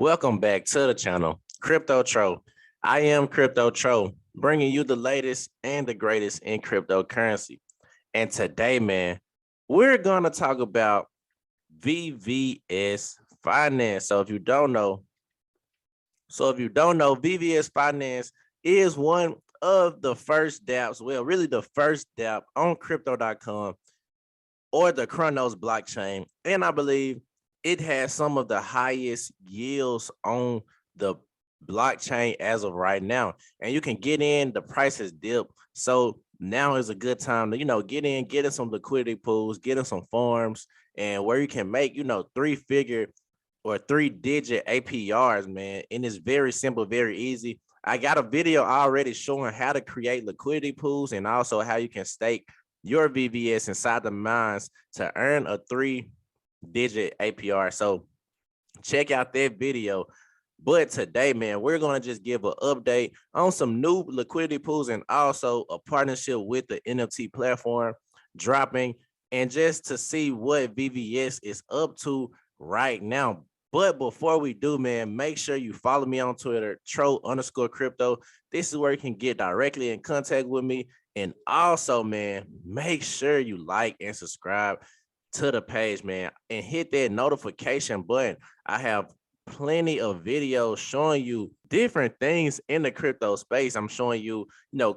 Welcome back to the channel, Crypto Tro. I am Crypto Tro, bringing you the latest and the greatest in cryptocurrency. And today, man, we're going to talk about VVS Finance. So if you don't know, VVS Finance is one of the first dApps, well, really the first dApp on crypto.com or the Chronos blockchain. And I believe it has some of the highest yields on the blockchain as of right now. And you can get in, the price has dipped. So now is a good time to, get in some liquidity pools, get in some farms, and where you can make, 3-figure or 3-digit APRs, man. And it's very simple, very easy. I got a video already showing how to create liquidity pools and also how you can stake your VVS inside the mines to earn a 3-digit APR. So check out that video. But today, man, we're going to just give an update on some new liquidity pools and also a partnership with the NFT platform dropping, and just to see what VVS is up to right now. But before we do, man, make sure you follow me on Twitter, Tro_crypto. This is where you can get directly in contact with me. And also, man, make sure you like and subscribe to the page, man, and hit that notification button. I have plenty of videos showing you different things in the crypto space. I'm showing you,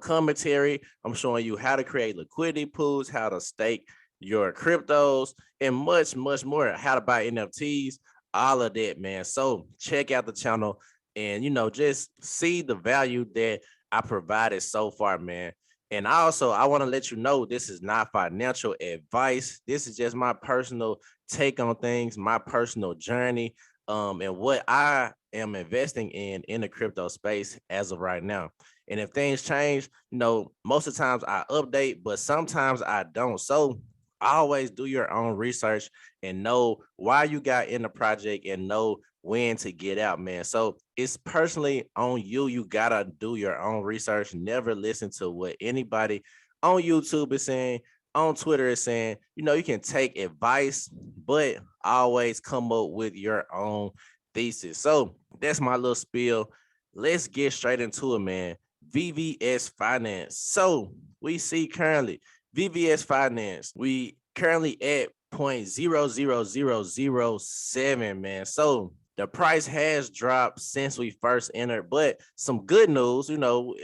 commentary. I'm showing you how to create liquidity pools, how to stake your cryptos, and much, much more, how to buy NFTs, all of that, man. So check out the channel and, just see the value that I provided so far, man. And also, I want to let you know this is not financial advice. This is just my personal take on things, my personal journey, and what I am investing in the crypto space as of right now. And if things change, most of the times I update, but sometimes I don't. So always do your own research and know why you got in the project and know when to get out, man. So it's personally on you. You gotta do your own research. Never listen to what anybody on YouTube is saying, on Twitter is saying. You can take advice, but always come up with your own thesis. So that's my little spiel. Let's get straight into it, man. VVS Finance. So we see currently VVS Finance, we currently at 0.00007, man. So the price has dropped since we first entered, but some good news,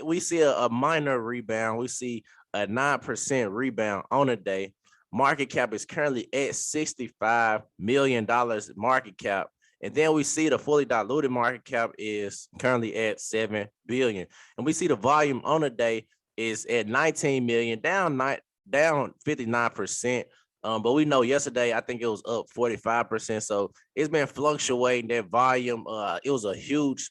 we see a minor rebound. We see a 9% rebound on a day. Market cap is currently at $65 million market cap. And then we see the fully diluted market cap is currently at 7 billion. And we see the volume on a day is at 19 million, down 59%. But we know yesterday, I think it was up 45%. So it's been fluctuating that volume. It was a huge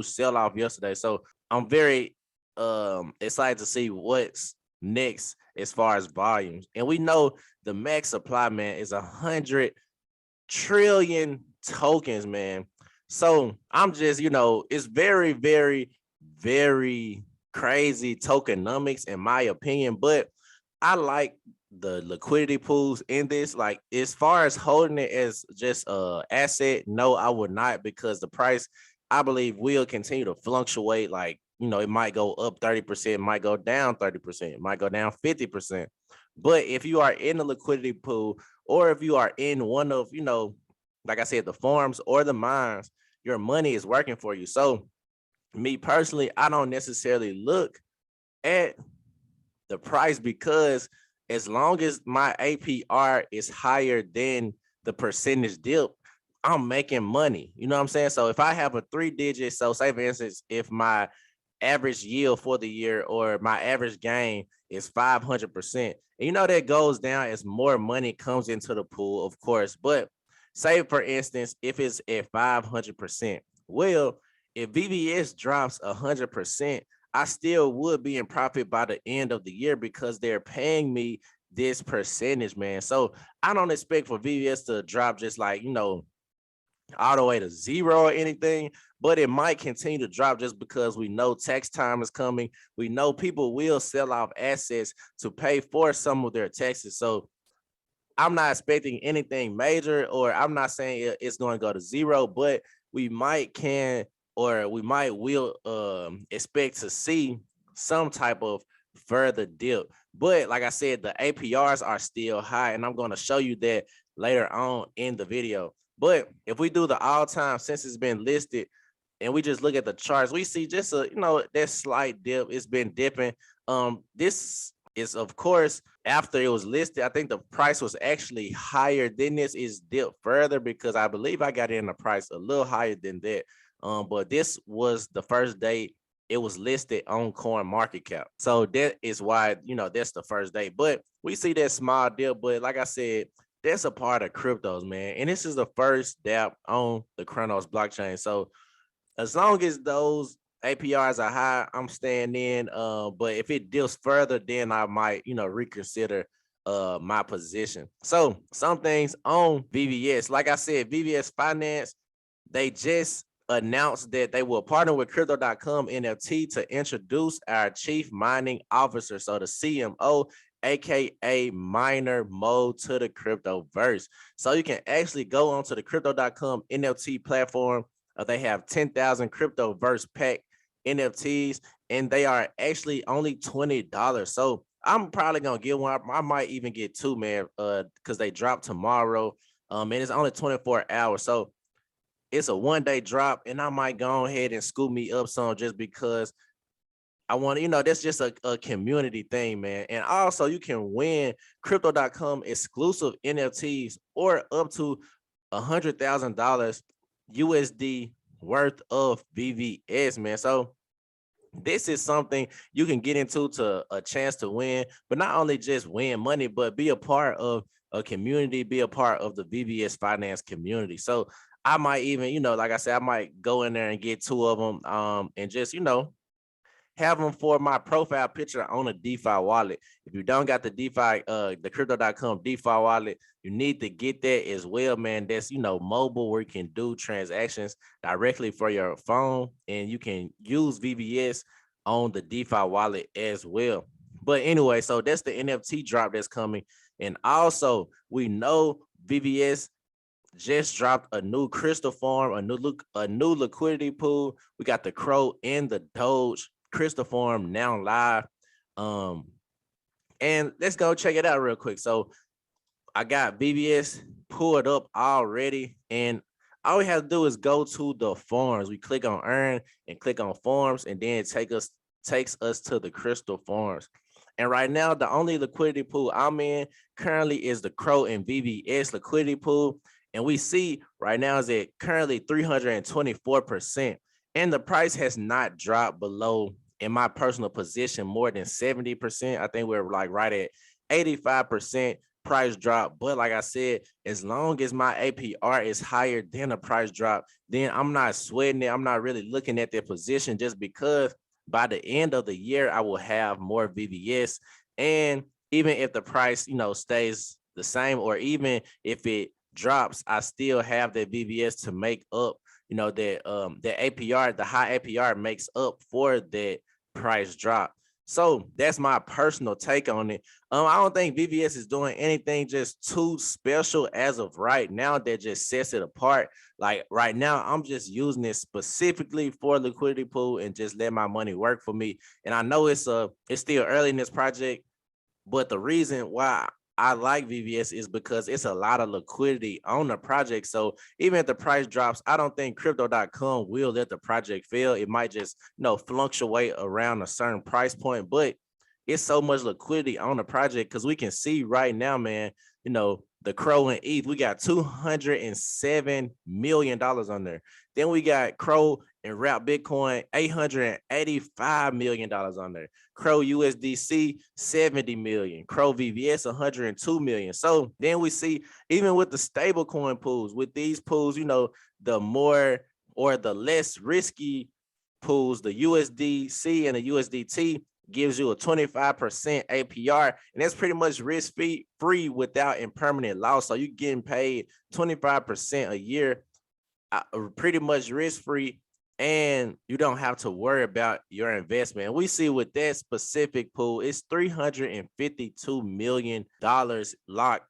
sell-off yesterday. So I'm very excited to see what's next as far as volumes. And we know the max supply, man, is 100 trillion tokens, man. So I'm just, it's very, very, very crazy tokenomics in my opinion, but I like the liquidity pools in this. Like, as far as holding it as just a asset, no, I would not, because the price, I believe, will continue to fluctuate. Like, it might go up 30%, it might go down 30%, it might go down 50%. But if you are in the liquidity pool, or if you are in one of, like I said, the farms or the mines, your money is working for you. So me personally, I don't necessarily look at the price, because as long as my APR is higher than the percentage dip, I'm making money. You know what I'm saying? So if I have a 3-digit, so say for instance, if my average yield for the year or my average gain is 500%, and that goes down as more money comes into the pool, of course. But say for instance, if it's at 500%, well, if VVS drops 100%, I still would be in profit by the end of the year, because they're paying me this percentage, man. So I don't expect for VVS to drop just like, all the way to zero or anything, but it might continue to drop just because we know tax time is coming. We know people will sell off assets to pay for some of their taxes. So I'm not expecting anything major, or I'm not saying it's going to go to zero, but we might will expect to see some type of further dip. But like I said, the APRs are still high, and I'm going to show you that later on in the video. But if we do the all-time since it's been listed and we just look at the charts, we see just that slight dip. It's been dipping. This is of course after it was listed. I think the price was actually higher than this. Is dipped further because I believe I got in the price a little higher than that. But this was the first day it was listed on Coin Market Cap. So that is why, that's the first day. But we see that small dip. But like I said, that's a part of cryptos, man. And this is the first dApp on the Chronos blockchain. So as long as those APRs are high, I'm staying in. But if it dips further, then I might, reconsider my position. So some things on VVS, like I said, VVS Finance, they just announced that they will partner with Crypto.com NFT to introduce our chief mining officer, so the CMO, aka miner mode, to the cryptoverse. So you can actually go onto the Crypto.com NFT platform. They have 10,000 cryptoverse pack NFTs, and they are actually only $20. So I'm probably gonna get one. I might even get two, man, because they drop tomorrow. And it's only 24 hours. So it's a 1-day drop, and I might go ahead and scoop me up some just because I want to, that's just a community thing, man. And also you can win Crypto.com exclusive NFTs or up to $100,000 USD worth of VVS, man. So this is something you can get into to a chance to win, but not only just win money, but be a part of a community, be a part of the VVS Finance community. So I might even, like I said, I might go in there and get two of them, and just, have them for my profile picture on a DeFi wallet. If you don't got the DeFi, the Crypto.com DeFi wallet, you need to get that as well, man. That's, mobile, where you can do transactions directly for your phone, and you can use VVS on the DeFi wallet as well. But anyway, so that's the NFT drop that's coming. And also we know VVS just dropped a new crystal farm, a new liquidity pool. We got the Crow and the Doge crystal farm now live. And let's go check it out real quick. So I got VVS pulled up already, and all we have to do is go to the farms. We click on earn and click on farms, and then it takes us to the crystal farms. And right now, the only liquidity pool I'm in currently is the Crow and VVS liquidity pool. And we see right now is at currently 324%. And the price has not dropped below, in my personal position, more than 70%. I think we're like right at 85% price drop. But like I said, as long as my APR is higher than the price drop, then I'm not sweating it. I'm not really looking at their position, just because by the end of the year, I will have more VVS. And even if the price, stays the same, or even if it drops, I still have that VVS to make up, that the APR, the high APR makes up for that price drop. So that's my personal take on it. I don't think VVS is doing anything just too special as of right now that just sets it apart. Like right now, I'm just using it specifically for liquidity pool and just let my money work for me. And I know it's still early in this project, but the reason why I like VVS is because it's a lot of liquidity on the project. So even if the price drops, I don't think Crypto.com will let the project fail. It might just, fluctuate around a certain price point, but it's so much liquidity on the project, because we can see right now, man, the Crow and ETH, we got $207 million on there. Then we got Crow and Wrap Bitcoin, $885 million on there. Crow USDC, 70 million. Crow VVS, 102 million. So then we see, even with the stable coin pools, with these pools, the more or the less risky pools, the USDC and the USDT gives you a 25% APR, and that's pretty much risk free without impermanent loss. So you're getting paid 25% a year, pretty much risk free, and you don't have to worry about your investment. And we see with that specific pool, it's $352 million locked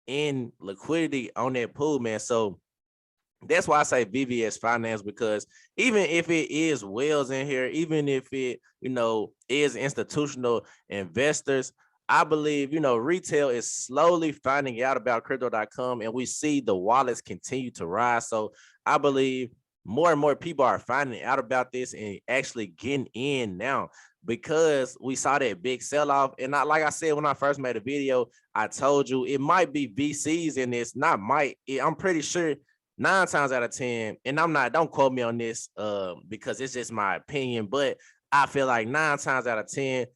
in liquidity on that pool, man. So That's why I say VVS Finance, because even if it is whales in here, even if it, is institutional investors, I believe, retail is slowly finding out about crypto.com, and we see the wallets continue to rise. So I believe more and more people are finding out about this and actually getting in now, because we saw that big sell-off. And like I said, when I first made a video, I told you it might be VCs in this, not might. I'm pretty sure 9 times out of 10, and don't quote me on this because it's just my opinion, but I feel like 9 times out of 10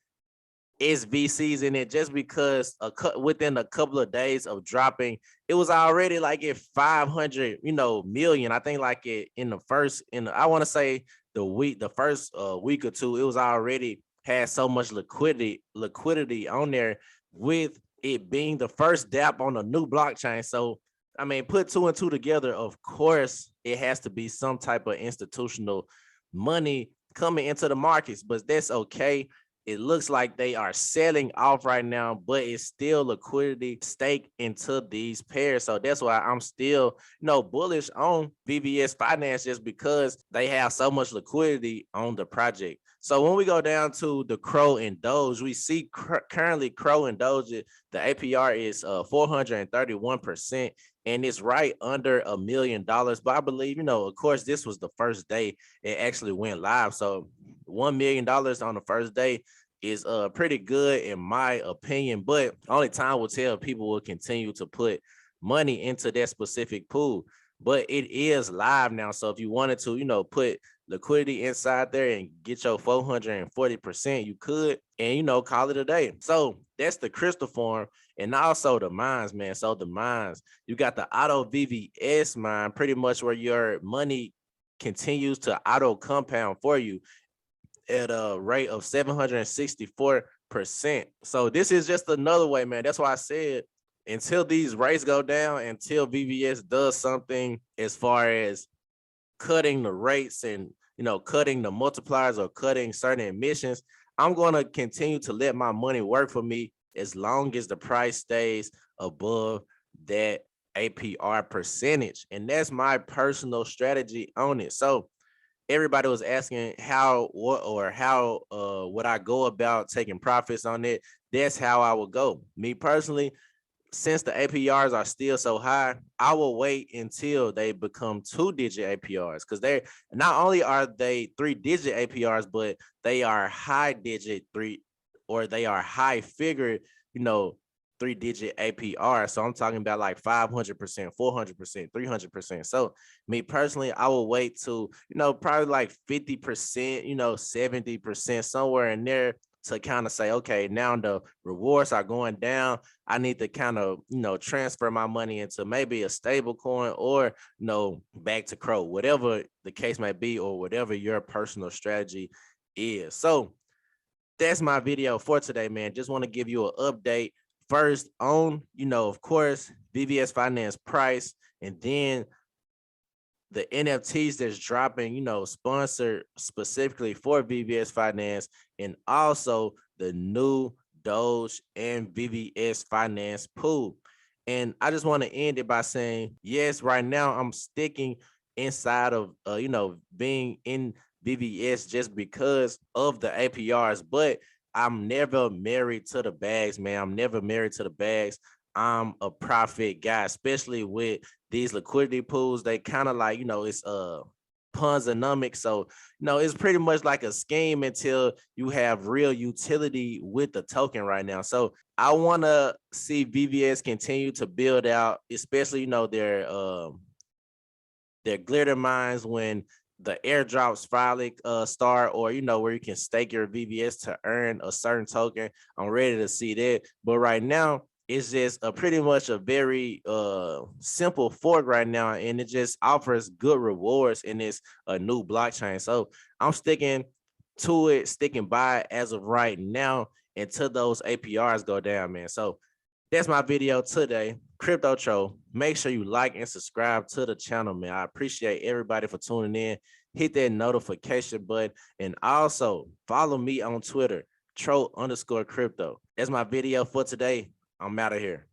it's VCs in it, just because within a couple of days of dropping, it was already like at 500, million. I think like it I want to say the first week or two, it was already had so much liquidity on there, with it being the first DApp on a new blockchain. So I mean, put two and two together, of course, it has to be some type of institutional money coming into the markets, but that's okay. It looks like they are selling off right now, but it's still liquidity stake into these pairs. So that's why I'm still, bullish on VVS Finance, just because they have so much liquidity on the project. So when we go down to the Crow and Doge, we see currently Crow and Doge, the APR is 431%, and it's right under $1 million. But I believe, of course, this was the first day it actually went live. So $1 million on the first day is pretty good in my opinion, but only time will tell. People will continue to put money into that specific pool, but it is live now. So if you wanted to, put liquidity inside there and get your 440%, you could, and call it a day. So that's the crystal form, and also the mines, man. So the mines, you got the auto VVS mine, pretty much where your money continues to auto compound for you at a rate of 764%. So this is just another way, man. That's why I said, until these rates go down, until VVS does something as far as cutting the rates and cutting the multipliers or cutting certain emissions, I'm going to continue to let my money work for me as long as the price stays above that APR percentage. And that's my personal strategy on it. So everybody was asking how would I go about taking profits on it. That's how I would go. Me personally, since the APRs are still so high, I will wait until they become 2-digit APRs, because they're not only are they 3-digit APRs, but they are high digit they are high figure, 3-digit APR. So I'm talking about like 500%, 400%, 300%. So me personally, I will wait to, probably like 50%, 70%, somewhere in there, to kind of say, okay, now the rewards are going down. I need to kind of, transfer my money into maybe a stable coin, or, back to Crow, whatever the case may be, or whatever your personal strategy is. So that's my video for today, man. Just want to give you an update first on, of course, VVS Finance price, and then the NFTs that's dropping, sponsored specifically for VVS Finance, and also the new Doge and VVS Finance pool. And I just want to end it by saying, yes, right now I'm sticking inside of, being in VVS just because of the APRs, but I'm never married to the bags, man. I'm never married to the bags. I'm a profit guy, especially with these liquidity pools. They kind of like, it's Ponzonomics. So, it's pretty much like a scheme until you have real utility with the token right now. So I want to see VVS continue to build out, especially, their glitter mines when the airdrops finally start, or where you can stake your VVS to earn a certain token. I'm ready to see that. But right now, it's just pretty much a very simple fork right now, and it just offers good rewards, and it's a new blockchain. So I'm sticking to it, sticking by it as of right now until those APRs go down, man. So that's my video today. Crypto Tro, make sure you like and subscribe to the channel, man. I appreciate everybody for tuning in. Hit that notification button, and also follow me on Twitter, Tro_crypto. That's my video for today. I'm out of here.